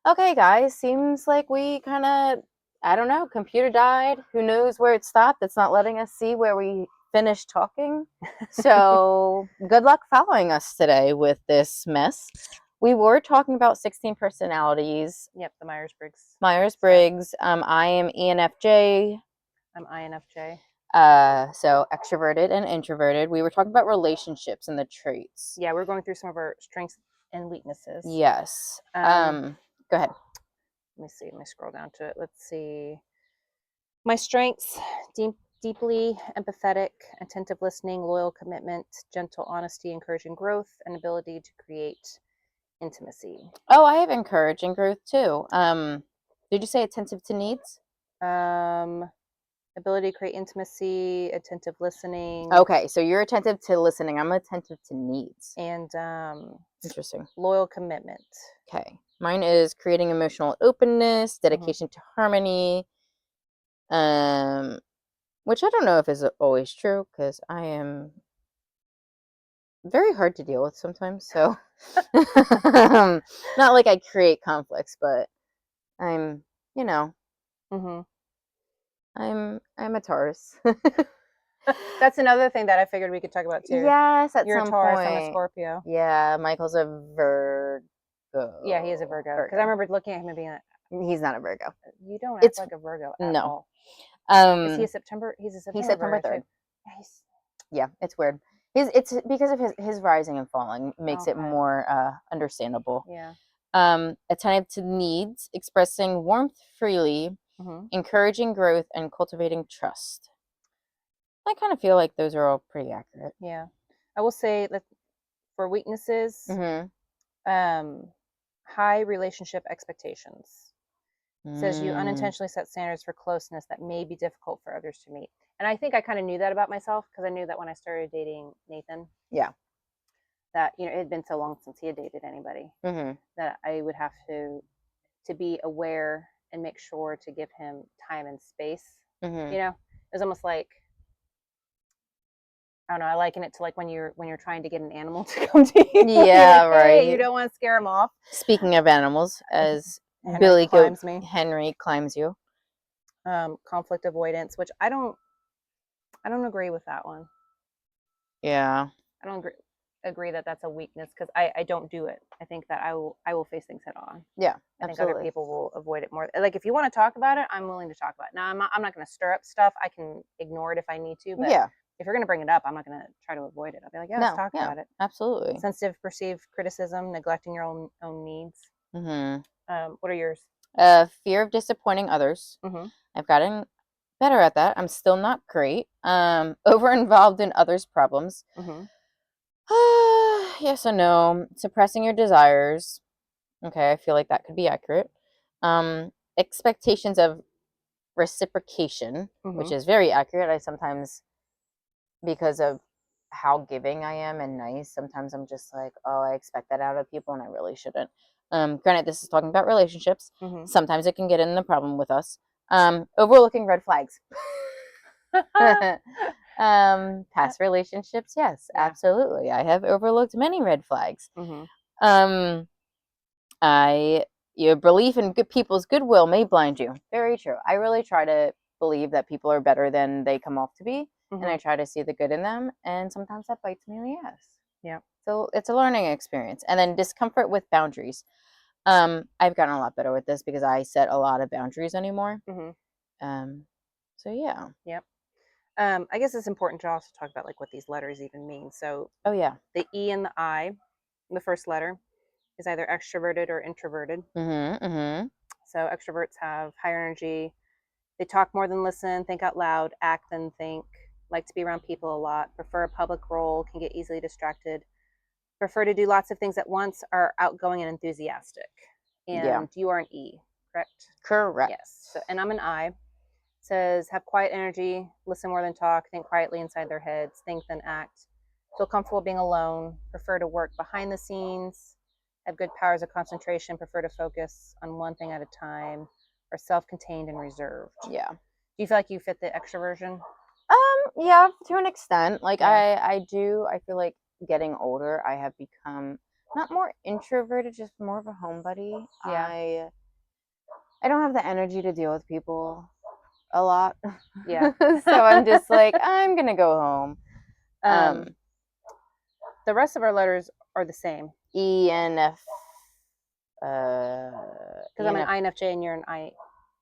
Okay, guys, seems like we kind of, I don't know, computer died. Who knows where it stopped? It's not letting us see where we finished talking. So, good luck following us today with this mess. We were talking about 16 personalities. Yep, the Myers-Briggs. Myers-Briggs. I am ENFJ. I'm INFJ. So extroverted and introverted. We were talking about relationships and the traits. Yeah, we're going through some of our strengths and weaknesses. Yes. Go ahead. Let me see. Let me scroll down to it. Let's see. My strengths: deeply empathetic, attentive listening, loyal commitment, gentle honesty, encouraging growth, and ability to create intimacy. Oh, I have encouraging growth too. Did you say attentive to needs? Um, ability to create intimacy, attentive listening, Okay, so you're attentive to listening. I'm attentive to needs. and Interesting. loyal commitment. Okay. Mine is creating emotional openness, dedication to harmony. Which I don't know if is always true because I am very hard to deal with sometimes. So not like I create conflicts, but I'm, you know, Mm-hmm. I'm a Taurus. That's another thing that I figured we could talk about too. Yes, at You're a some Taurus, I'm a point. Scorpio. Yeah, Michael's a Virgo. Yeah, he is a Virgo. Because I remember looking at him and being like, He's not a Virgo. you don't act like a Virgo at no. all. Is he a September? He's a September, He's September Virgo 3rd. too. Yeah, it's weird. It's because of his rising and falling makes it Okay. more understandable. Yeah. Attentive to needs, expressing warmth freely, encouraging growth, and cultivating trust. I kind of feel like those are all pretty accurate. Yeah. I will say that for weaknesses, high relationship expectations. Says you unintentionally set standards for closeness that may be difficult for others to meet. And I think I kind of knew that about myself because I knew that when I started dating Nathan, Yeah. that it had been so long since he had dated anybody that I would have to be aware and make sure to give him time and space. It was almost like, I don't know, I liken it to like when you're trying to get an animal to come to you. Yeah, like, right. Hey, you don't want to scare him off. Speaking of animals, as Henry Billy climbs Goat me. Henry climbs you. Conflict avoidance, which I don't agree with that one. Yeah. I don't agree that that's a weakness because I don't do it. I think that I will face things head on. Yeah, I think other people will avoid it more. Like if you want to talk about it, I'm willing to talk about it. Now I'm not going to stir up stuff. I can ignore it if I need to. But Yeah. if you're going to bring it up, I'm not going to try to avoid it. I'll be like, yeah, let's talk about it. Absolutely. Sensitive perceived criticism, neglecting your own needs. What are yours? Fear of disappointing others. I've gotten better at that. I'm still not great. Over involved in others' problems. Yes or no. Suppressing your desires. Okay, I feel like that could be accurate. Expectations of reciprocation, which is very accurate. I sometimes, because of how giving I am and nice, sometimes I'm just like, oh, I expect that out of people and I really shouldn't. Granted, this is talking about relationships. Sometimes it can get in the problem with us. Overlooking red flags. Past relationships, yes, absolutely. I have overlooked many red flags. Your belief in good people's goodwill may blind you. Very true. I really try to believe that people are better than they come off to be, and I try to see the good in them, and sometimes that bites me in the ass. Yeah. So it's a learning experience. And then discomfort with boundaries. I've gotten a lot better with this because I set a lot of boundaries anymore. So yeah. Yep. I guess it's important to also talk about like what these letters even mean. So the E and the I, the first letter, is either extroverted or introverted. So extroverts have higher energy. They talk more than listen, think out loud, act than think, like to be around people a lot, prefer a public role, can get easily distracted, prefer to do lots of things at once, are outgoing and enthusiastic. And you are an E, correct? Correct. Yes. So, and I'm an I. Says have quiet energy, listen more than talk, think quietly inside their heads, think then act, feel comfortable being alone, prefer to work behind the scenes, have good powers of concentration, prefer to focus on one thing at a time, are self-contained and reserved. Yeah. Do you feel like you fit the extroversion? Yeah, to an extent. Like I do. I feel like getting older, I have become not more introverted, just more of a homebody. Yeah. I don't have the energy to deal with people a lot. Yeah. So I'm just like, I'm gonna go home. The rest of our letters are the same. ENF. Because I'm an INFJ and you're an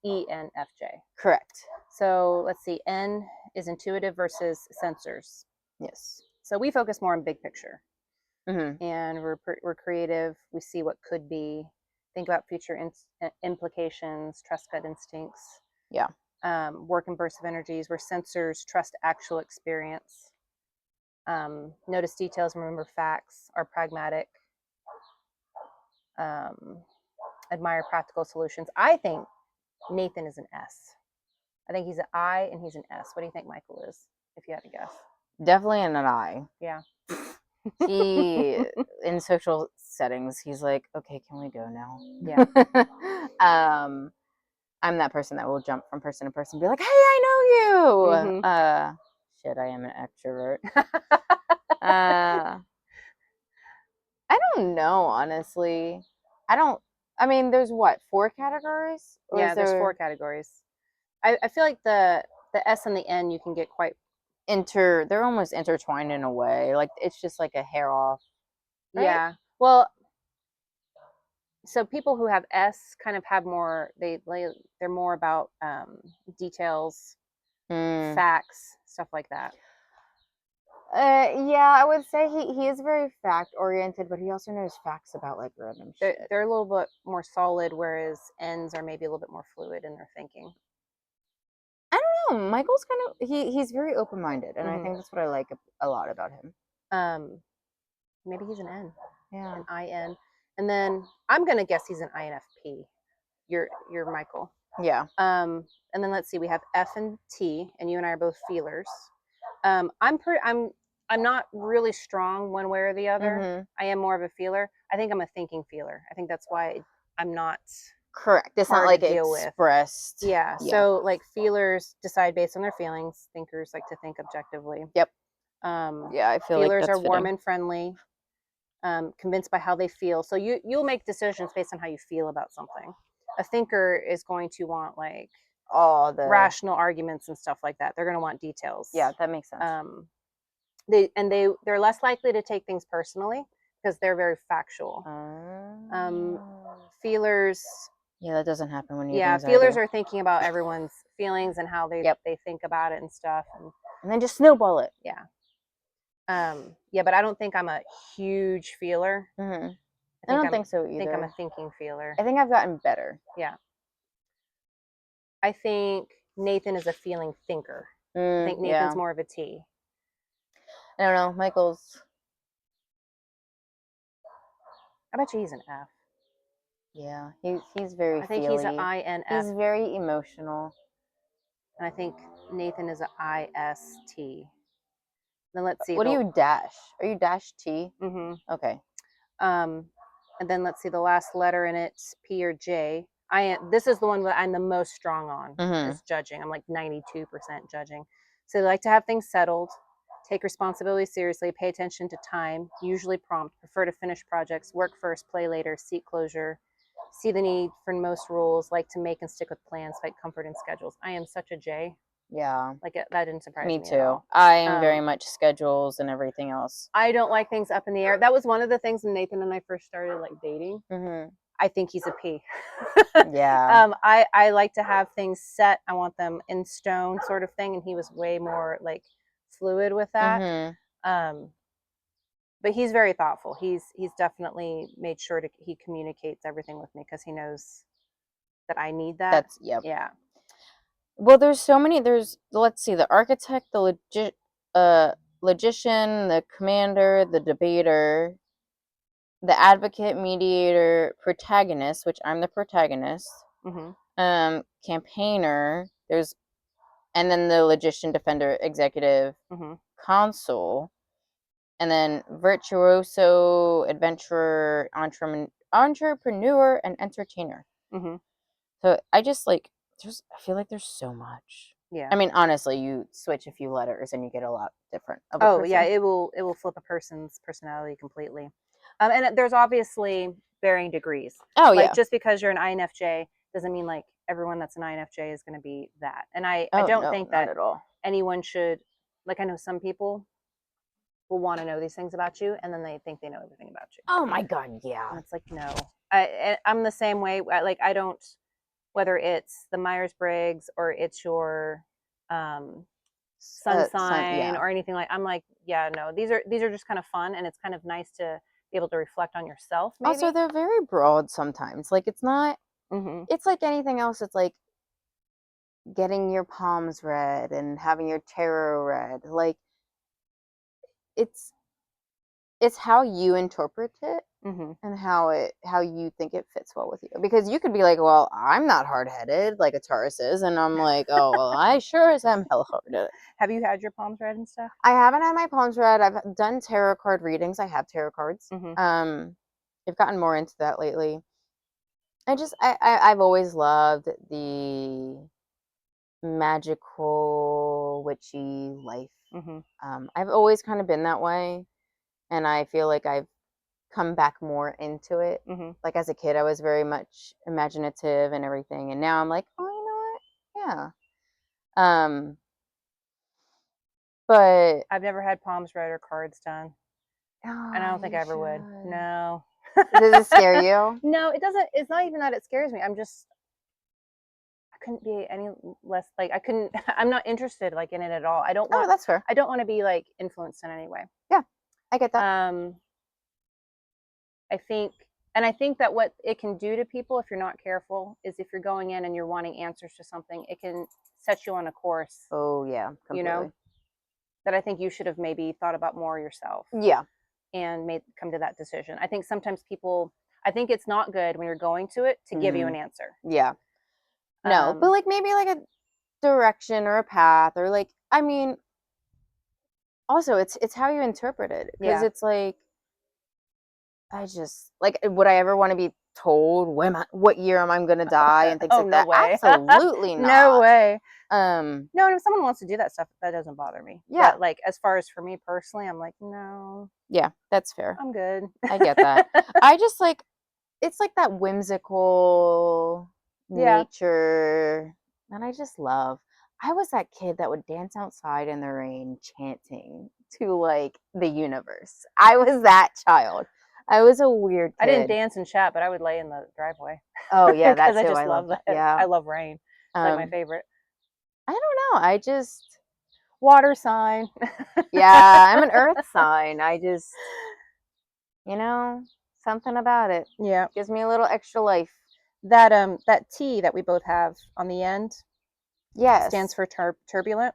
ENFJ. Correct. So let's see. N is intuitive versus sensors. Yes. So we focus more on big picture. Mm-hmm. And we're creative. We see what could be. Think about future implications. Trust gut instincts. Yeah. Work in bursts of energies. We're sensors. Trust actual experience. Notice details. Remember facts. Are pragmatic. Admire practical solutions. I think Nathan is an S. I think he's an I and he's an S. What do you think Michael is, if you had to guess? Definitely an I. Yeah. He, in social settings, he's like, okay, can we go now? Yeah. I'm that person that will jump from person to person and be like, hey, I know you. Mm-hmm. Shit, I am an extrovert. I don't know, honestly. I mean, there's what, 4 categories? Or yeah, there's 4 categories. I feel like the S and the N you can get quite they're almost intertwined in a way. Like it's just like a hair off. Right? Yeah. Well, so people who have S kind of have more they're more about details, facts, stuff like that. Yeah, I would say he is very fact oriented, but he also knows facts about like random shit. They're a little bit more solid, whereas N's are maybe a little bit more fluid in their thinking. I don't know. Michael's kind of he's very open minded, and I think that's what I like a lot about him. Maybe he's an N. Yeah, an IN, and then I'm gonna guess he's an INFP. You're Michael. Yeah. And then let's see, we have F and T, and you and I are both feelers. I'm not really strong one way or the other. I am more of a feeler. I think I'm a thinking feeler. I think that's why I'm not correct. It's not like expressed. Yeah. So like feelers decide based on their feelings. Thinkers like to think objectively. Yep. Yeah, I feel feelers like that's are warm fitting. and friendly, convinced by how they feel. So you'll make decisions based on how you feel about something. A thinker is going to want like all the rational arguments and stuff like that. They're going to want details. Yeah, that makes sense. They're less likely to take things personally because they're very factual. Feelers. Yeah, that doesn't happen when you. Yeah, feelers are thinking about everyone's feelings and how they think about it and stuff, and then just snowball it. Yeah. Yeah, but I don't think I'm a huge feeler. I don't think so either. I think I'm a thinking feeler. I think I've gotten better. Yeah. I think Nathan is a feeling thinker. I think Nathan's more of a T. I don't know. Michael's. I bet you he's an F. Yeah, he's very. I think he's an INF. He's very emotional. And I think Nathan is an IST. Then let's see. What do you dash? Are you dash T? Mm-hmm. Okay. And then let's see the last letter in it, P or J. This is the one that I'm the most strong on is judging. I'm like 92% judging. So they like to have things settled, take responsibility seriously, pay attention to time, usually prompt, prefer to finish projects, work first, play later, seek closure, see the need for most rules, like to make and stick with plans, fight comfort in schedules. I am such a J. Yeah. Like that didn't surprise me. Me too. I am very much schedules and everything else. I don't like things up in the air. That was one of the things when Nathan and I first started like dating. I think he's a P. Yeah. I like to have things set. I want them in stone sort of thing. And he was way more like fluid with that. But he's very thoughtful. He's definitely made sure he communicates everything with me because he knows that I need that. Yeah. Well, there's so many. Let's see, the architect, the logician, the commander, the debater, the advocate, mediator, protagonist, which I'm the protagonist. Campaigner. And then the logician, defender, executive, consul, and then virtuoso, adventurer, entrepreneur, and entertainer. So I just like. I feel like there's so much. Yeah. I mean, honestly, you switch a few letters and you get a lot different. Yeah, it will flip a person's personality completely. And there's obviously varying degrees. Oh, like, yeah. just because you're an INFJ doesn't mean like everyone that's an INFJ is going to be that. And I Oh, don't no, think not that at all. anyone should, like, I know some people will want to know these things about you, and then they think they know everything about you. Oh my God, yeah. And it's like, no. I'm the same way. Like, I don't, whether it's the Myers-Briggs or it's your sun sign yeah. or anything, like, I'm like, yeah, no, these are just kind of fun, and it's kind of nice to be able to reflect on yourself, maybe. Also, they're very broad sometimes. Like, it's not, it's like anything else. It's like getting your palms read and having your tarot read. Like, it's how you interpret it and how you think it fits well with you. Because you could be like, well, I'm not hard-headed like a Taurus is, and I'm like, oh, well, I sure as am hell hard-headed. Have you had your palms read and stuff? I haven't had my palms read. I've done tarot card readings. I have tarot cards. I've gotten more into that lately. I've always loved the magical, witchy life. I've always kind of been that way, and I feel like I've come back more into it. Like, as a kid, I was very much imaginative and everything, and now I'm like, oh, you know what? Yeah. But I've never had palms read or cards done, and I don't think I ever would. No. Does it scare you? No, it doesn't. It's not even that it scares me. I couldn't be any less, like, I couldn't. I'm not interested, like, in it at all. I don't want. Oh, that's fair. I don't want to be like influenced in any way. Yeah, I get that. I think that what it can do to people, if you're not careful, is if you're going in and you're wanting answers to something, it can set you on a course. Oh, yeah, completely. That I think you should have maybe thought about more yourself. Yeah. And come to that decision. I think sometimes I think it's not good when you're going to it to give you an answer. Yeah. No, but like maybe like a direction or a path, or like, I mean, also it's how you interpret it, because it's like, I just, like, would I ever want to be told what year am I going to die and things like that? Way. Absolutely not. No way. No, and if someone wants to do that stuff, that doesn't bother me. Yeah. But like, as far as for me personally, I'm like, no. Yeah, that's fair. I'm good. I get that. I just like, it's like that whimsical nature that I just love. I was that kid that would dance outside in the rain chanting to like the universe. I was that child. I was a weird kid. I didn't dance and chat, but I would lay in the driveway. Oh yeah, that's because I just love that. Yeah, I love rain. It's like my favorite. I don't know. I just, water sign. Yeah, I'm an earth sign. I just, something about it. Yeah, gives me a little extra life. That T that we both have on the end, stands for turbulent.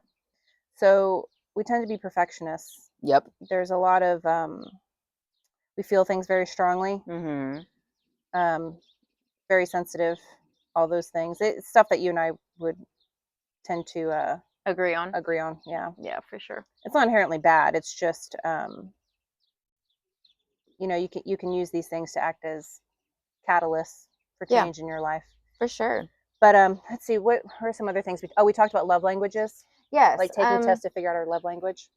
So we tend to be perfectionists. Yep. There's a lot of we feel things very strongly. Very sensitive. All those things. It's stuff that you and I would tend to agree on. Yeah. Yeah, for sure. It's not inherently bad. It's just you can use these things to act as catalysts for change in your life. For sure. But let's see, what are some other things? We talked about love languages. Yes. Like taking tests to figure out our love language.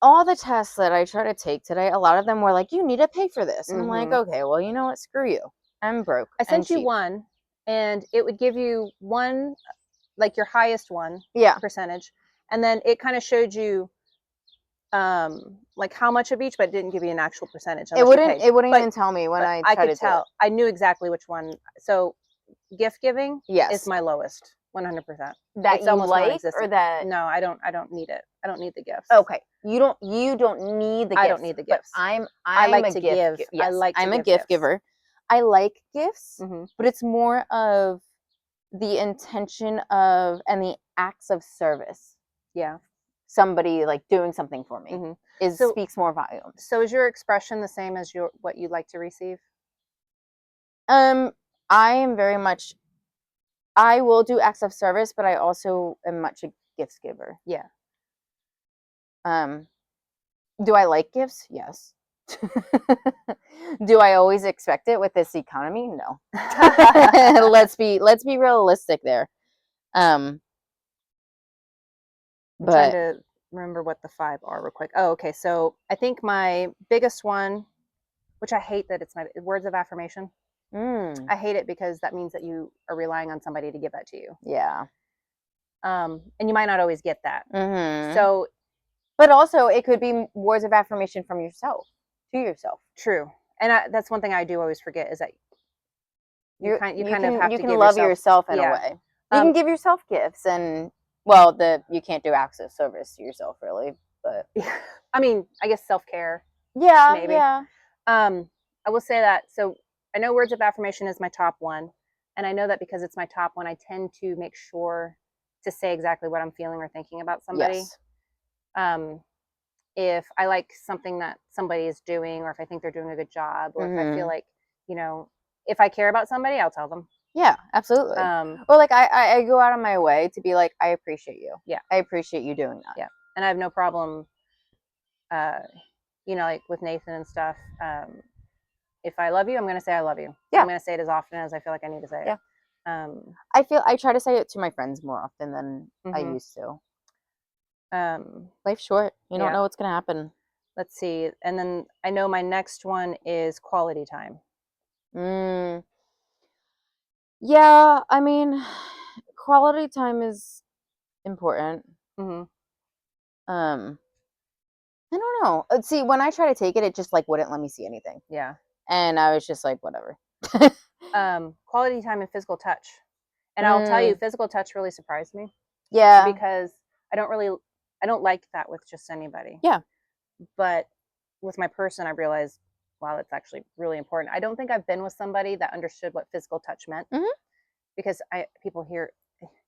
All the tests that I try to take today, a lot of them were like, you need to pay for this. And I'm like, okay, well, you know what? Screw you. I'm broke. I sent you one, and it would give you one, like your highest one percentage. And then it kind of showed you like how much of each, but it didn't give you an actual percentage. It wouldn't even tell me when I could tell. I knew exactly which one. So gift giving is my lowest, 100%. That it's you like, or that? No, I don't need it. I don't need the gifts. Okay, you don't need the gifts. I don't need the gifts. I like to give. Yes, I'm a gift giver. I like gifts, but it's more of the intention of and the acts of service. Yeah. Somebody like doing something for me speaks more volumes. So is your expression the same as what you'd like to receive? I am very much, I will do acts of service, but I also am much a gifts giver. Yeah. Do I like gifts? Yes. Do I always expect it with this economy? No. Let's be realistic there. I'm trying to remember what the 5 are real quick. Oh, okay. So I think my biggest one which I hate that it's my words of affirmation. I hate it because that means that you are relying on somebody to give that to you. Yeah. And you might not always get that. So, but also it could be words of affirmation from yourself to yourself. True. And that's one thing I do always forget is that you kind of have to give love yourself in a way. You can give yourself gifts, and well, you can't do acts of service to yourself really, but I mean, I guess self-care. Yeah, maybe. Yeah. I will say that. So I know words of affirmation is my top one, and I know that because it's my top one, I tend to make sure to say exactly what I'm feeling or thinking about somebody. Yes. If I like something that somebody is doing, or if I think they're doing a good job, or if I feel like, if I care about somebody, I'll tell them. Yeah, absolutely. Or like I go out of my way to be like, I appreciate you. Yeah. I appreciate you doing that. Yeah. And I have no problem, like with Nathan and stuff. If I love you, I'm going to say I love you. Yeah. I'm going to say it as often as I feel like I need to say it. Yeah. I try to say it to my friends more often than I used to. Life's short. You don't know what's going to happen. Let's see. And then I know my next one is quality time. Yeah, I mean, quality time is important. I don't know. See, when I try to take it, it just like wouldn't let me see anything. Yeah. And I was just like, whatever. Quality time and physical touch. And I'll tell you, physical touch really surprised me. Yeah. Because I don't like that with just anybody. Yeah. But with my person, I realized, wow, that's actually really important. I don't think I've been with somebody that understood what physical touch meant. Because people hear,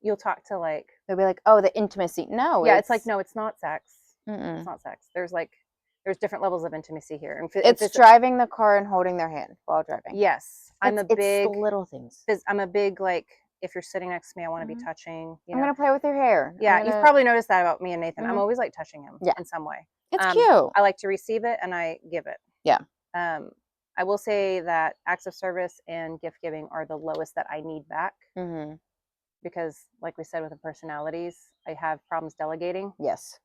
you'll talk to like, they'll be like, oh, the intimacy. No. Yeah, it's like, no, it's not sex. It's not sex. There's different levels of intimacy here. And it's driving the car and holding their hand while driving. Yes. It's the little things. I'm a big, like, if you're sitting next to me, I want to be touching. I'm going to play with your hair. Yeah, you've probably noticed that about me and Nathan. I'm always like touching him in some way. It's cute. I like to receive it and I give it. Yeah. I will say that acts of service and gift giving are the lowest that I need back. Because, like we said, with the personalities, I have problems delegating. Yes.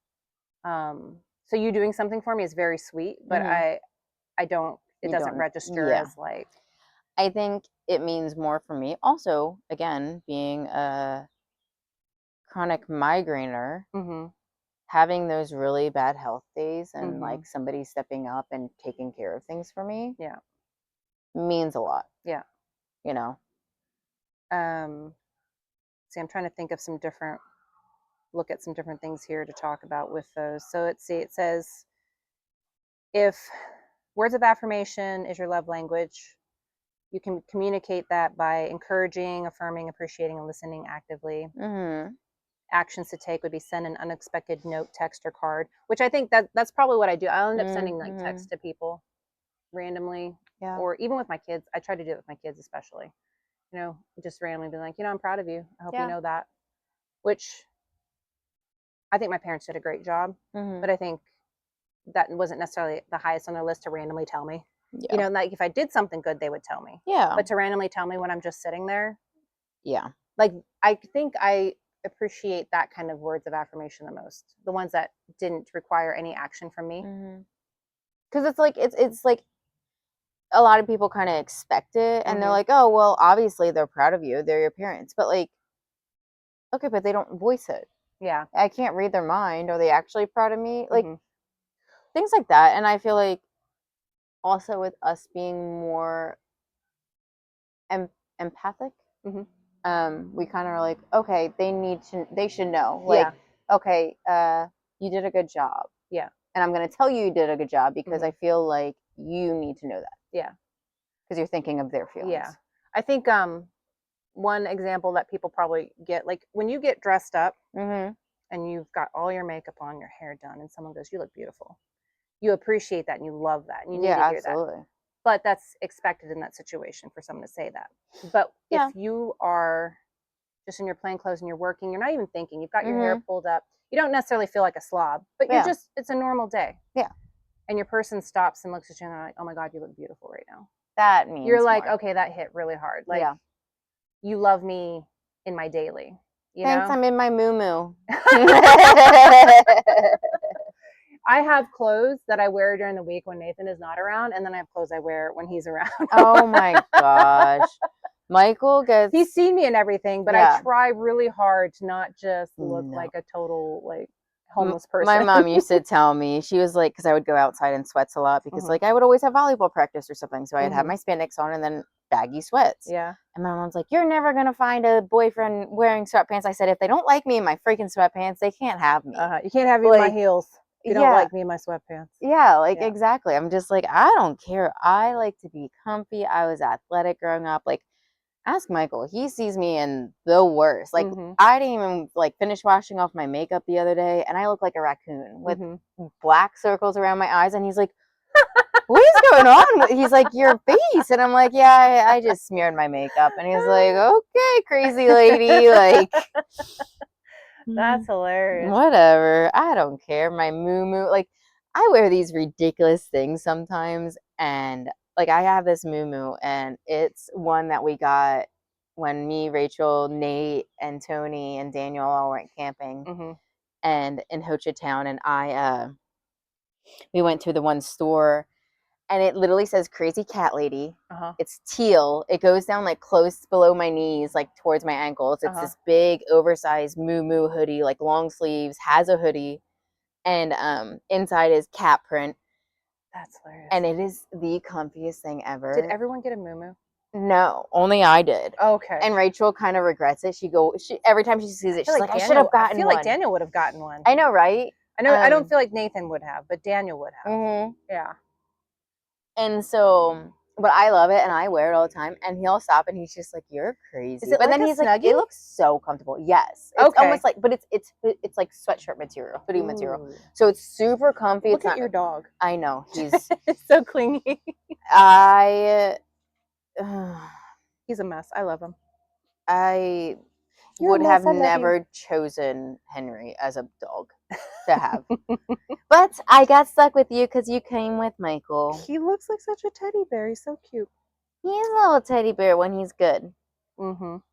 So you doing something for me is very sweet, but I don't. It doesn't register as like. I think it means more for me. Also, again, being a chronic migrainer, having those really bad health days and like somebody stepping up and taking care of things for me, means a lot. Yeah. You know. See, I'm trying to think of look at some different things here to talk about with those. So let's see. It says, if words of affirmation is your love language, you can communicate that by encouraging, affirming, appreciating, and listening actively. Actions to take would be send an unexpected note, text, or card, which I think that's probably what I do. I'll end up sending like text to people randomly, or even with my kids. I try to do it with my kids especially. Just randomly being like, I'm proud of you. I hope you know that. Which I think my parents did a great job, but I think that wasn't necessarily the highest on their list to randomly tell me. Yeah. Like if I did something good, they would tell me. Yeah. But to randomly tell me when I'm just sitting there. Yeah. Like I think I appreciate that kind of words of affirmation the most. The ones that didn't require any action from me. Because it's like a lot of people kind of expect it, and they're like, oh, well, obviously they're proud of you. They're your parents. But like, okay, but they don't voice it. Yeah. I can't read their mind. Are they actually proud of me? Like, things like that. And I feel like also with us being more empathic, we kind of are like, okay, they should know. Like, okay, you did a good job. Yeah. And I'm going to tell you did a good job because I feel like you need to know that. Yeah. Because you're thinking of their feelings. Yeah. I think one example that people probably get, like when you get dressed up and you've got all your makeup on, your hair done, and someone goes, you look beautiful. You appreciate that and you love that. And you need to hear that. But that's expected in that situation for someone to say that. But if you are just in your plain clothes and you're working, you're not even thinking, you've got your hair pulled up, you don't necessarily feel like a slob, but it's a normal day. Yeah. And your person stops and looks at you and they're like, oh my God, you look beautiful right now. That means you're like, okay, that hit really hard. Like, you love me in my daily. Thanks, I'm in my moo-moo. I have clothes that I wear during the week when Nathan is not around, and then I have clothes I wear when he's around. Oh my gosh. Michael gets... He's seen me and everything, but I try really hard to not just look like a total, like, homeless person. My mom used to tell me, she was like, because I would go outside in sweats a lot because like I would always have volleyball practice or something. So I'd have my spandex on and then baggy sweats. Yeah. And my mom's like, you're never going to find a boyfriend wearing sweatpants. I said, if they don't like me in my freaking sweatpants, they can't have me. You can't have me in my heels. You don't like me in my sweatpants. Yeah, like exactly. I'm just like, I don't care. I like to be comfy. I was athletic growing up. Like, ask Michael. He sees me in the worst. Like, I didn't even like finish washing off my makeup the other day, and I look like a raccoon with black circles around my eyes. And he's like, "What is going on?" He's like, "Your face," and I'm like, "Yeah, I just smeared my makeup." And he's like, "Okay, crazy lady." Like, that's hilarious. Whatever. I don't care. My moo-moo. Like, I wear these ridiculous things sometimes, and like I have this moo-moo, and it's one that we got when me, Rachel, Nate, and Tony and Daniel all went camping and in Ho Chi Town, and we went to the one store, and it literally says "Crazy Cat Lady." It's teal. It goes down like close below my knees, like towards my ankles. It's this big, oversized moo-moo hoodie, like long sleeves, has a hoodie, and inside is cat print. That's hilarious. And it is the comfiest thing ever. Did everyone get a moo-moo? No, only I did. Okay. And Rachel kind of regrets it. She every time she sees it, she's like, I should have gotten one. I feel like Daniel would have gotten one. I know, right? I don't feel like Nathan would have, but Daniel would have. Yeah. And so, but I love it, and I wear it all the time. And he'll stop, and he's just like, "You're crazy." Is it but like then he's like, "It looks so comfortable." Yes, it's almost like, but it's like sweatshirt material, hoodie material. So it's super comfy. Look at your dog. I know he's so clingy. He's a mess. I love him. I would have never chosen Henry as a dog to have. But I got stuck with you because you came with Michael. He looks like such a teddy bear. He's so cute. He's a little teddy bear when he's good. Oh,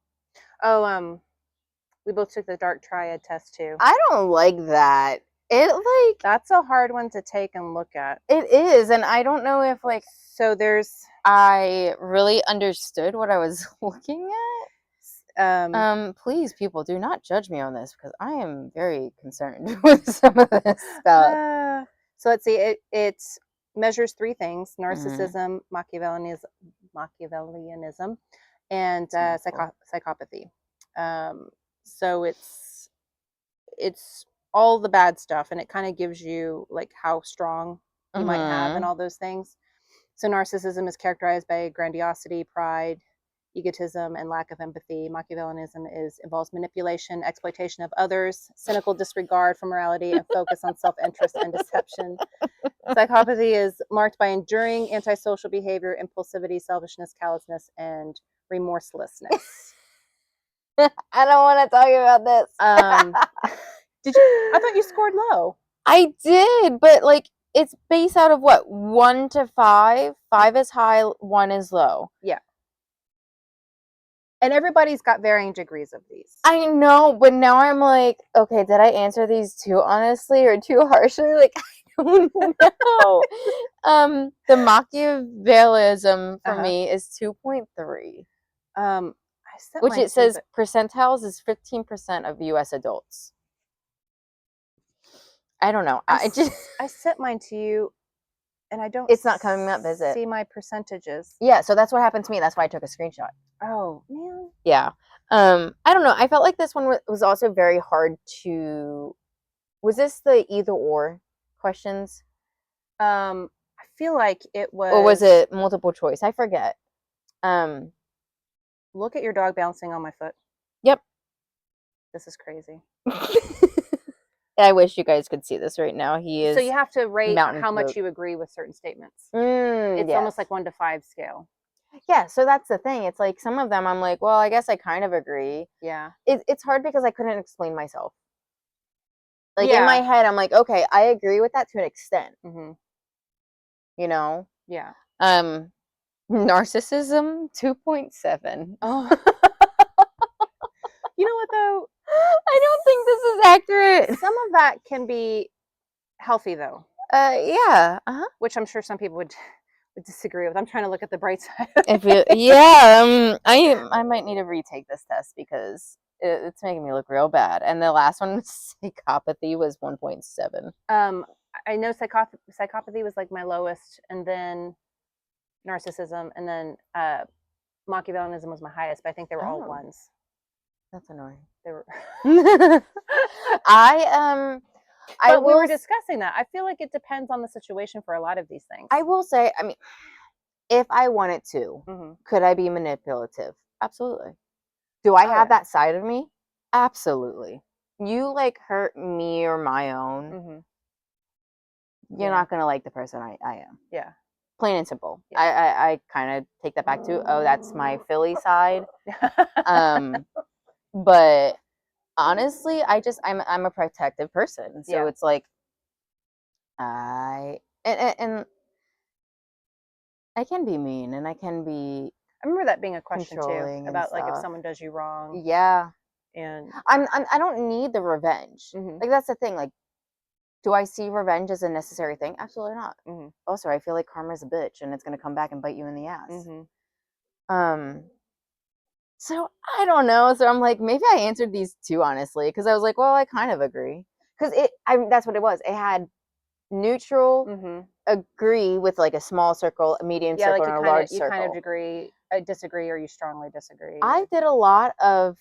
we both took the dark triad test too. I don't like that. That's a hard one to take and look at. It is, and I don't know if I really understood what I was looking at. Please, people, do not judge me on this because I am very concerned with some of this stuff. So let's see. It measures three things: narcissism, Machiavellianism, and psychopathy. So it's all the bad stuff, and it kind of gives you like how strong you might have and all those things. So narcissism is characterized by grandiosity, pride, egotism, and lack of empathy. Machiavellianism involves manipulation, exploitation of others, cynical disregard for morality, and focus on self-interest and deception. Psychopathy is marked by enduring antisocial behavior, impulsivity, selfishness, callousness, and remorselessness. I don't want to talk about this. Did you? I thought you scored low. I did, but like it's based out of what? 1 to 5. 5 is high, 1 is low. Yeah. And everybody's got varying degrees of these. I know, but now I'm like, okay, did I answer these too honestly or too harshly? Like, I don't know. The Machiavellism for me is 2.3. Which it says percentiles is 15% of U.S. adults. I don't know. I sent mine to you, and I don't. It's not coming up, is it? See my percentages. Yeah, so that's what happened to me. That's why I took a screenshot. Oh man. Yeah. I don't know. I felt like this one was also very hard to. Was this the either or questions? I feel like it was. Or was it multiple choice? I forget. Look at your dog bouncing on my foot. Yep. This is crazy. I wish you guys could see this right now. He is. So you have to rate how much you agree with certain statements. It's almost like 1 to 5 scale. Yeah, so that's the thing. It's like some of them I'm like, well, I guess I kind of agree. Yeah. It's hard because I couldn't explain myself. Like in my head, I'm like, okay, I agree with that to an extent. You know? Yeah. Narcissism 2.7. Oh. You know what though? I don't think this is accurate. Some of that can be healthy though. Yeah. Which I'm sure some people would disagree with. I'm trying to look at the bright side. I might need to retake this test because it's making me look real bad. And the last one, psychopathy, was 1.7. I know psychopathy was like my lowest, and then narcissism, and then Machiavellianism was my highest. But I think they were all ones. That's annoying. They were. But we were discussing that. I feel like it depends on the situation for a lot of these things. I will say, I mean, if I wanted to, could I be manipulative? Absolutely. Do I have that side of me? Absolutely. You like hurt me or my own, you're not gonna like the person I am. Yeah. Plain and simple. Yeah. I kind of take that back to, that's my Philly side. But honestly, I'm a protective person, so it's like and I can be mean, and I can be. I remember that being a question too, about like if someone does you wrong. Yeah. And I don't need the revenge. Like, that's the thing. Like, do I see revenge as a necessary thing? Absolutely not. Also, I feel like karma's a bitch, and it's gonna come back and bite you in the ass. So I don't know. So I'm like, maybe I answered these two honestly, because I was like, well, I kind of agree, because that's what it was. It had neutral, agree with like a small circle, a medium circle, and a large circle. You kind of agree, disagree, or you strongly disagree. I did a lot of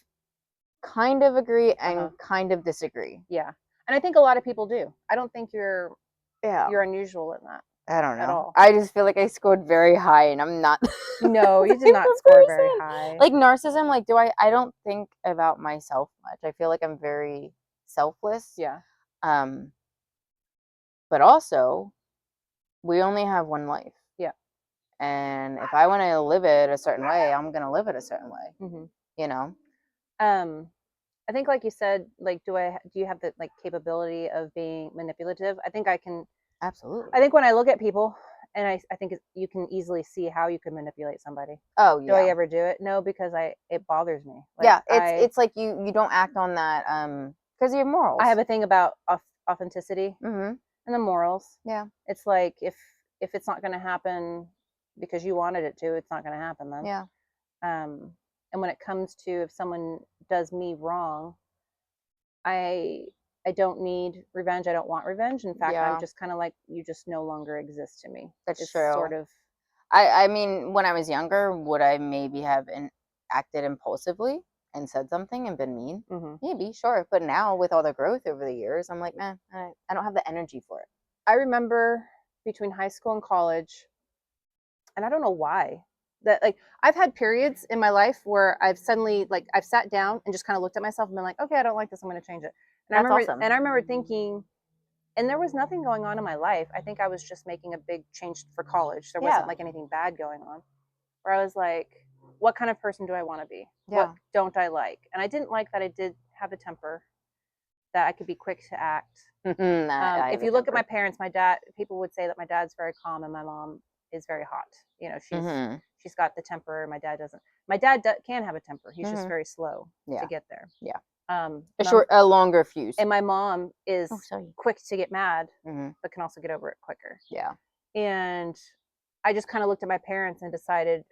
kind of agree and kind of disagree. Yeah, and I think a lot of people do. I don't think you're unusual in that. I don't know. At all. I just feel like I scored very high, and I'm not. No, you did not score very high. Like, narcissism, like, I don't think about myself much. I feel like I'm very selfless. Yeah. But also, we only have one life. Yeah. And if I want to live it a certain way, I'm gonna live it a certain way. You know. I think, like you said, like, do you have the like capability of being manipulative? I think I can. Absolutely. I think when I look at people, and I think you can easily see how you can manipulate somebody. Oh yeah. Do I ever do it? No, because it bothers me. Like, yeah, it's like you don't act on that because you have morals. I have a thing about authenticity and the morals. Yeah. It's like if it's not going to happen because you wanted it to, it's not going to happen then. Yeah. And when it comes to if someone does me wrong, I don't need revenge. I don't want revenge. In fact, I'm just kind of like, you just no longer exist to me. That's true. Sort of. I mean, when I was younger, would I maybe have acted impulsively and said something and been mean? Maybe, sure. But now, with all the growth over the years, I'm like, man, I don't have the energy for it. I remember between high school and college, and I don't know why, that like I've had periods in my life where I've suddenly like I've sat down and just kind of looked at myself and been like, okay, I don't like this, I'm going to change it. And I remember thinking, and there was nothing going on in my life. I think I was just making a big change for college. There wasn't like anything bad going on. Where I was like, what kind of person do I want to be? What don't I like? And I didn't like that I did have a temper, that I could be quick to act. If you look at my parents, my dad, people would say that my dad's very calm and my mom is very hot. You know, she's got the temper. My dad doesn't. My dad can have a temper. He's just very slow to get there. Yeah. A longer fuse. And my mom is quick to get mad, but can also get over it quicker. Yeah. And I just kind of looked at my parents and decided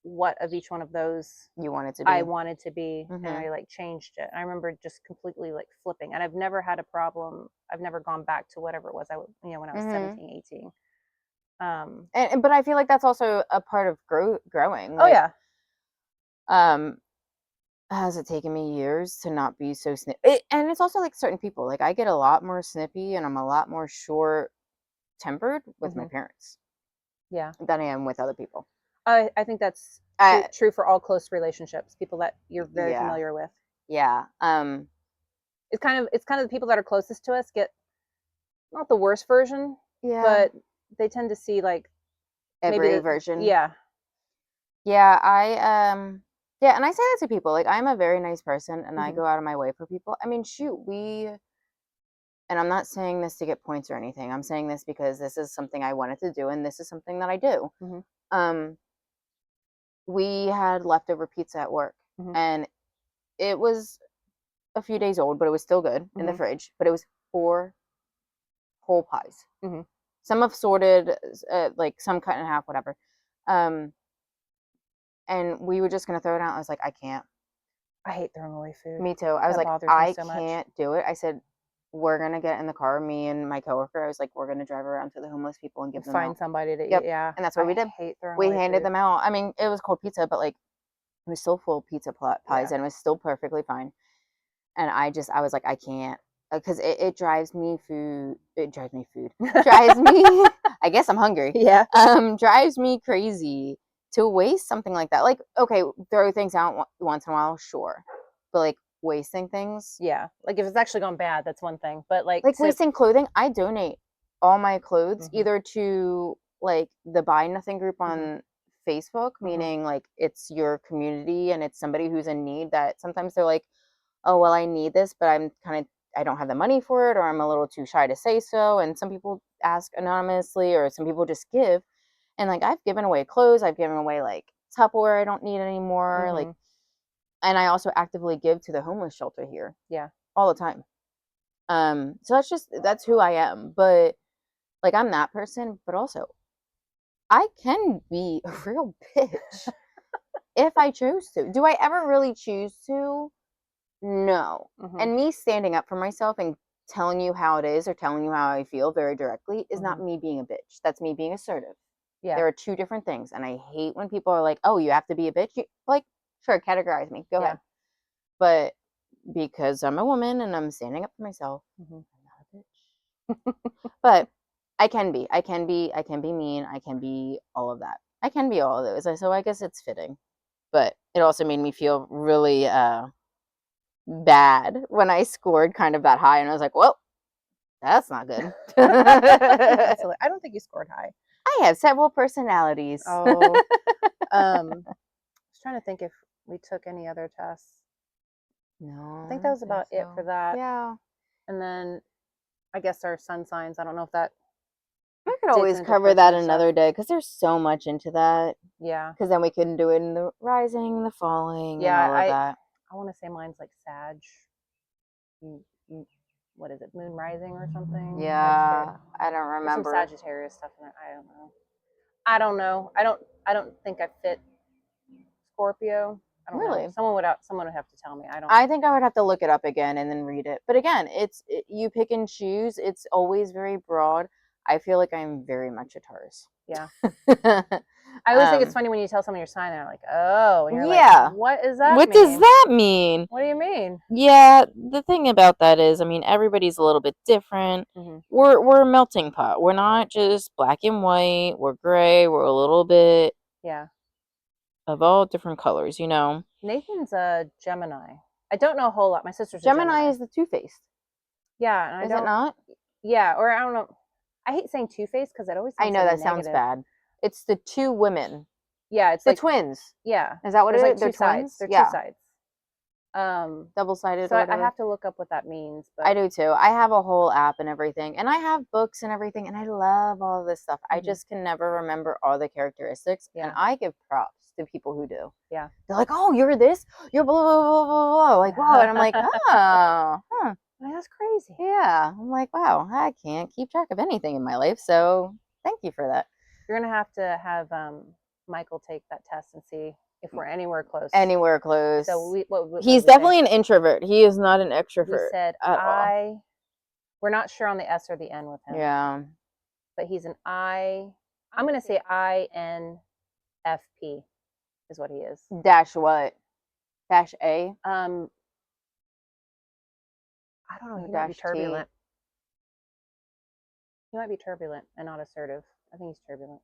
what of each one of those you wanted to be. I wanted to be, and I like changed it. And I remember just completely like flipping, and I've never had a problem. I've never gone back to whatever it was when I was 17, 18. But I feel like that's also a part of growing. Like, has it taken me years to not be so snippy? And it's also like certain people. Like, I get a lot more snippy, and I'm a lot more short-tempered with my parents. Yeah. Than I am with other people. I think that's true for all close relationships. People that you're very familiar with. Yeah. It's kind of the people that are closest to us get not the worst version. Yeah. But they tend to see like every version. Yeah. Yeah. Yeah, and I say that to people. Like, I'm a very nice person, and I go out of my way for people. I mean, shoot, and I'm not saying this to get points or anything. I'm saying this because this is something I wanted to do, and this is something that I do. We had leftover pizza at work, and it was a few days old, but it was still good in the fridge. But it was 4 whole pies. Some have sorted, like some cut in half, whatever. And we were just gonna throw it out. I was like, I can't. I hate throwing away food. Me too. I was like, I can't do it. I said, we're gonna get in the car, me and my coworker. I was like, we're gonna drive around to the homeless people and give them find out. somebody to Yep. eat. Yeah, And that's what we did. Hate throwing we away handed food. them out. I mean, it was cold pizza, but like it was still full pizza pies, and it was still perfectly fine. And I was like, I can't, because it drives me food. It drives me food. Drives me. I guess I'm hungry. Yeah. Drives me crazy to waste something like that. Like, okay, throw things out once in a while, sure, but like wasting things. Yeah, like if it's actually gone bad, that's one thing. But like wasting clothing, I donate all my clothes either to like the Buy Nothing group on Facebook, meaning like it's your community and it's somebody who's in need, that sometimes they're like, oh, well, I need this, but I don't have the money for it, or I'm a little too shy to say so. And some people ask anonymously, or some people just give. And like, I've given away clothes, I've given away like Tupperware I don't need anymore. Like, and I also actively give to the homeless shelter here. Yeah. All the time. So that's who I am. But like, I'm that person, but also I can be a real bitch if I choose to. Do I ever really choose to? No. And me standing up for myself and telling you how it is, or telling you how I feel very directly, is not me being a bitch. That's me being assertive. Yeah. There are two different things. And I hate when people are like, oh, you have to be a bitch. Like, sure, categorize me. Go ahead. But because I'm a woman and I'm standing up for myself, I'm not a bitch. But I can be mean. I can be all of that. I can be all of those. So I guess it's fitting. But it also made me feel really bad when I scored kind of that high, and I was like, well, that's not good. Absolutely. I don't think you scored high. I have several personalities. Oh. I was trying to think if we took any other tests. No. I think that was about it for that. Yeah. And then I guess our sun signs. I don't know if that. We could always cover that another day, because there's so much into that. Yeah. Because then we can do it in the rising, the falling, and all of that. I want to say mine's like Sag. What is it? Moon rising or something? Yeah. I don't remember. There's some Sagittarius stuff in it. I don't know. I don't think I fit Scorpio. I don't know. Someone would have to tell me. I think I would have to look it up again and then read it. But again, you pick and choose. It's always very broad. I feel like I'm very much a Taurus. Yeah. I always think it's funny when you tell someone your sign and they're like, oh, and you're like, what is that? What does that mean? What do you mean? Yeah, the thing about that is, I mean, everybody's a little bit different. We're a melting pot. We're not just black and white. We're gray. We're a little bit of all different colors, you know. Nathan's a Gemini. I don't know a whole lot. My sister's a Gemini. Gemini is the two-faced. Yeah, and is it not? Yeah, or I don't know. I hate saying two-faced because it always sounds I know that sounds bad. It's the two women. Yeah, it's the like twins. Yeah. Is that what it is? Like They're two sides. twins? They're two sides. Double-sided. So I have to look up what that means. But I do too. I have a whole app and everything, and I have books and everything, and I love all this stuff. I just can never remember all the characteristics, and I give props to people who do. Yeah. They're like, oh, you're this, you're blah, blah, blah, blah, blah. Like, wow. And I'm like, oh, huh. That's crazy. Yeah. I'm like, wow, I can't keep track of anything in my life, so thank you for that. You're going to have Michael take that test and see if we're anywhere close. Anywhere close. So he's definitely an introvert. He is not an extrovert. We said we're not sure on the S or the N with him. Yeah. But he's an I. I'm going to say INFP is what he is. Dash what? Dash A? I don't know. He might be turbulent. He might be turbulent and not assertive. I think he's turbulent.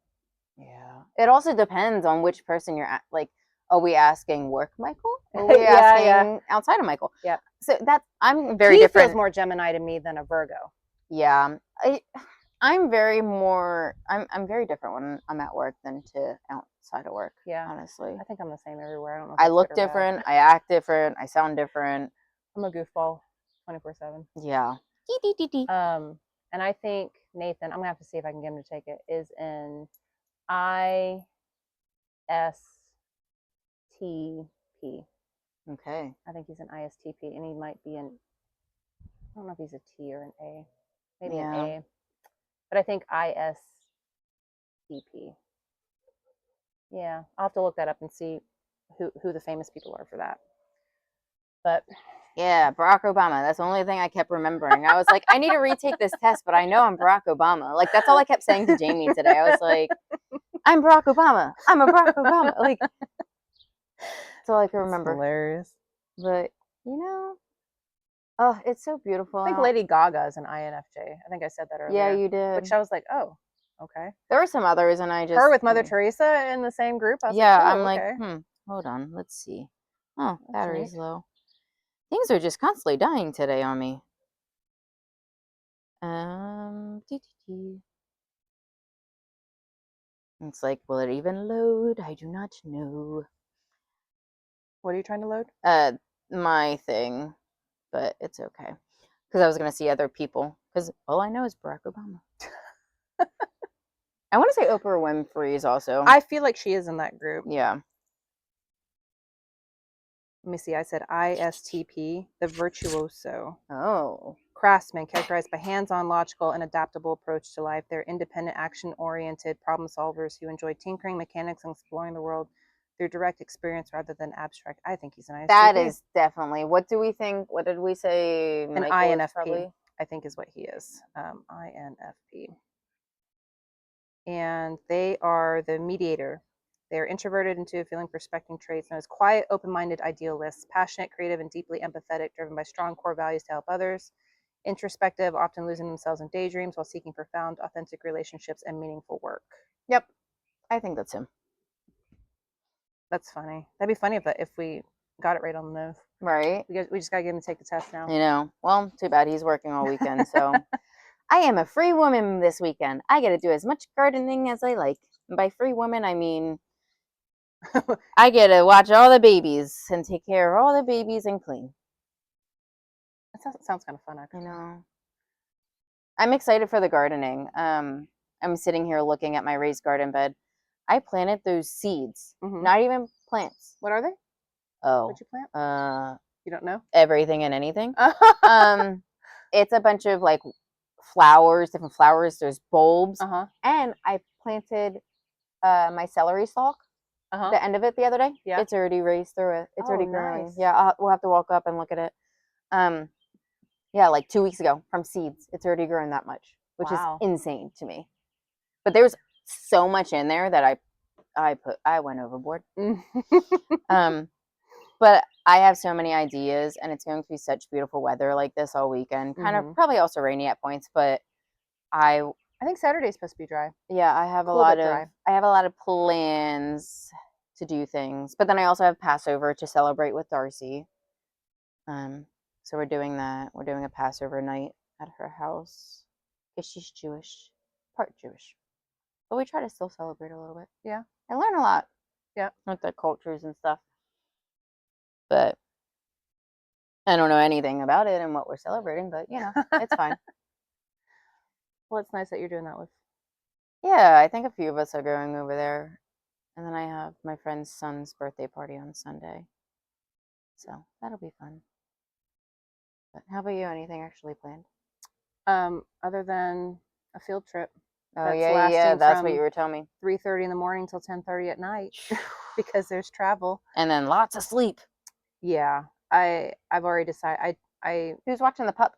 Yeah. It also depends on which person you're at. Like, are we asking work Michael? Or are we asking outside of Michael? Yeah. So I'm very different. He feels more Gemini to me than a Virgo. Yeah. I'm very different when I'm at work than to outside of work. Yeah. Honestly. I think I'm the same everywhere. I don't know if I look different. I act different. I sound different. I'm a goofball 24/7. Yeah. And I think Nathan, I'm gonna have to see if I can get him to take it, is in ISTP. Okay. I think he's an ISTP, and he might be I don't know if he's a T or an A. Maybe an A. but I think ISTP. Yeah, I'll have to look that up and see who the famous people are for that. But yeah, Barack Obama. That's the only thing I kept remembering. I was like, I need to retake this test, but I know I'm Barack Obama. Like, that's all I kept saying to Jaemi today. I was like, I'm Barack Obama. I'm a Barack Obama. Like, that's all I could remember. Hilarious. But, oh, it's so beautiful. I think Lady Gaga is an INFJ. I think I said that earlier. Yeah, you did. Which I was like, oh, okay. There were some others, and I just... Her with Mother Teresa in the same group? I was yeah, like, oh, I'm okay. like, hold on. Let's see. Oh, battery's low. Things are just constantly dying today on me. It's like, will it even load? I do not know. What are you trying to load? My thing, but it's okay. Because I was going to see other people. Because all I know is Barack Obama. I want to say Oprah Winfrey is also. I feel like she is in that group. Yeah. Let me see. I said ISTP, the virtuoso. Oh. Craftsmen characterized by hands-on, logical, and adaptable approach to life. They're independent, action-oriented problem solvers who enjoy tinkering, mechanics, and exploring the world through direct experience rather than abstract. I think he's an ISTP. That is definitely. What do we think? What did we say? An INFP, I think, is what he is. INFP. And they are the mediator. They are introverted, intuitive, feeling, prospecting traits, known as quiet, open-minded idealists, passionate, creative, and deeply empathetic, driven by strong core values to help others, introspective, often losing themselves in daydreams while seeking profound, authentic relationships and meaningful work. Yep, I think that's him. That's funny. That'd be funny if we got it right on the nose. Right. We just gotta get him to take the test now. You know. Well, too bad he's working all weekend, so... I am a free woman this weekend. I get to do as much gardening as I like. And by free woman, I mean I get to watch all the babies and take care of all the babies and clean. That sounds kind of fun, actually. I know. I'm excited for the gardening. I'm sitting here looking at my raised garden bed. I planted those seeds, not even plants. What are they? Oh. What'd you plant? You don't know? Everything and anything. It's a bunch of like flowers, different flowers. There's bulbs, and I planted my celery stalk. The end of it the other day. Yeah, it's already raised through it. It's already growing. Nice. Yeah, we'll have to walk up and look at it. Yeah, like 2 weeks ago from seeds. It's already grown that much, which is insane to me. But there's so much in there that I went overboard. But I have so many ideas, and it's going to be such beautiful weather like this all weekend. Kind of probably also rainy at points, but I think Saturday's supposed to be dry. Yeah, I have a lot of plans to do things, but then I also have Passover to celebrate with Darcy. So we're doing that. We're doing a Passover night at her house because she's Jewish, part Jewish, but we try to still celebrate a little bit. Yeah, I learn a lot. Yeah, with the cultures and stuff, but I don't know anything about it and what we're celebrating. But it's fine. Well, it's nice that you're doing that with. Yeah, I think a few of us are going over there. And then I have my friend's son's birthday party on Sunday. So that'll be fun. But how about you? Anything actually planned? Other than a field trip. Oh, yeah, that's what you were telling me. 3:30 in the morning till 10:30 at night because there's travel. And then lots of sleep. Yeah, I've already decided. Who's watching the pup?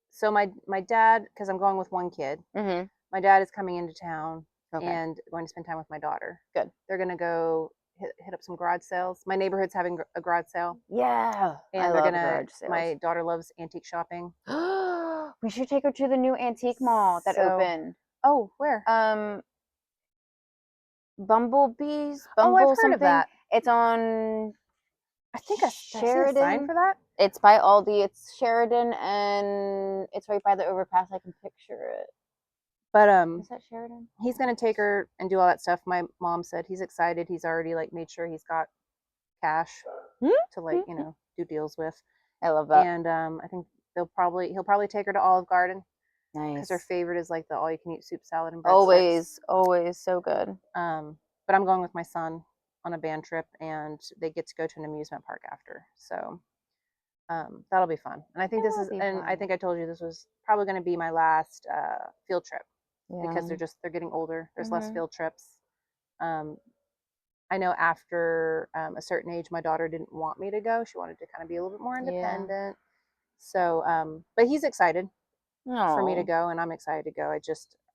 So my dad, because I'm going with one kid. My dad is coming into town and going to spend time with my daughter. Good. They're gonna go hit up some garage sales. My neighborhood's having a garage sale. Yeah, and they're gonna. Garage sales. My daughter loves antique shopping. We should take her to the new antique mall that opened. Oh, where? Bumblebees. I've heard of that. It's on. I think I Sheridan. A sign for that. It's by Aldi. It's Sheridan, and it's right by the overpass. I can picture it. But is that Sheridan? He's gonna take her and do all that stuff. My mom said he's excited. He's already made sure he's got cash to do deals with. I love that. And I think he'll probably take her to Olive Garden. Nice. Because her favorite is the all-you-can-eat soup, salad, and breadsticks. Always so good. But I'm going with my son on a band trip, and they get to go to an amusement park after. So that'll be fun. And I think I think I told you this was probably going to be my last field trip. because they're getting older. There's less field trips. I know after a certain age, my daughter didn't want me to go. She wanted to kind of be a little bit more independent. So, but he's excited for me to go, and I'm excited to go.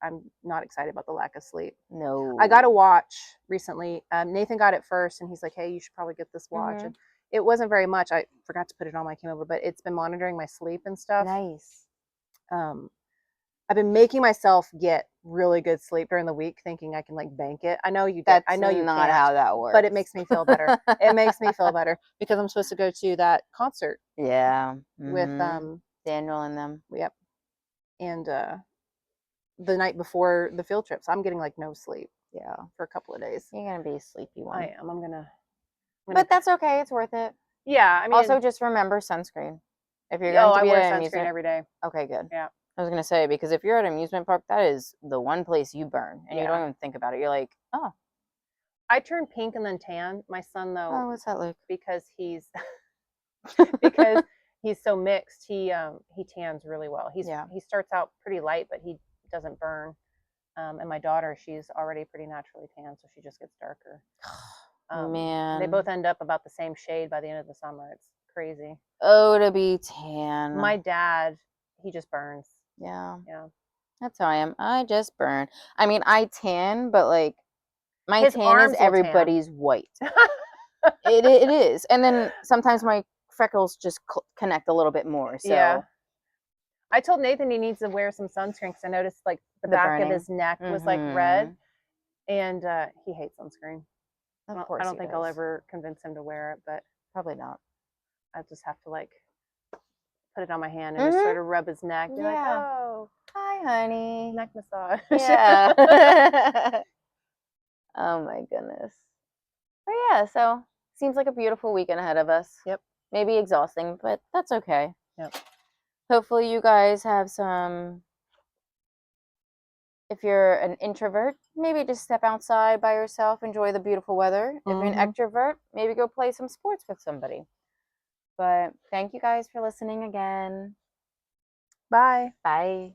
I'm not excited about the lack of sleep. No. I got a watch recently. Nathan got it first, and he's like, hey, you should probably get this watch. And it wasn't very much. I forgot to put it on when I came over, but it's been monitoring my sleep and stuff. Nice. I've been making myself get really good sleep during the week, thinking I can like bank it. I know you That's I know you not can't, how that works. but it makes me feel better. It makes me feel better because I'm supposed to go to that concert. Yeah. With Daniel and them. Yep. And the night before the field trips, I'm getting like no sleep. Yeah. For a couple of days. You're gonna be a sleepy one. I am. I'm gonna but that's okay. It's worth it. Yeah. I mean, also just remember sunscreen. If you're going to be I wear at an sunscreen amusement every day. Okay, good. Yeah. I was gonna say, because if you're at an amusement park, that is the one place you burn, and you don't even think about it. You're like, oh. I turn pink and then tan. My son, though. Oh, what's that like? Because he's so mixed. He tans really well. He starts out pretty light, but he doesn't burn. And my daughter, she's already pretty naturally tan, so she just gets darker. Man, they both end up about the same shade by the end of the summer. It's crazy. Oh, to be tan. My dad, he just burns. Yeah. Yeah. That's how I am. I just burn. I mean, I tan, but like my His tan is everybody's white. it is. And then sometimes my freckles just connect a little bit more. So yeah. I told Nathan he needs to wear some sunscreen because I noticed like the back burning. of his neck was like red, and he hates sunscreen. Of course, I don't think I'll ever convince him to wear it, but probably not. I just have to like put it on my hand and just sort of rub his neck. Be like, oh, hi, honey. Neck massage. Yeah. Oh my goodness. But yeah, so seems like a beautiful weekend ahead of us. Yep. Maybe exhausting, but that's okay. Yep. Hopefully you guys have some. If you're an introvert, maybe just step outside by yourself, enjoy the beautiful weather. If you're an extrovert, maybe go play some sports with somebody. But thank you guys for listening again. Bye. Bye.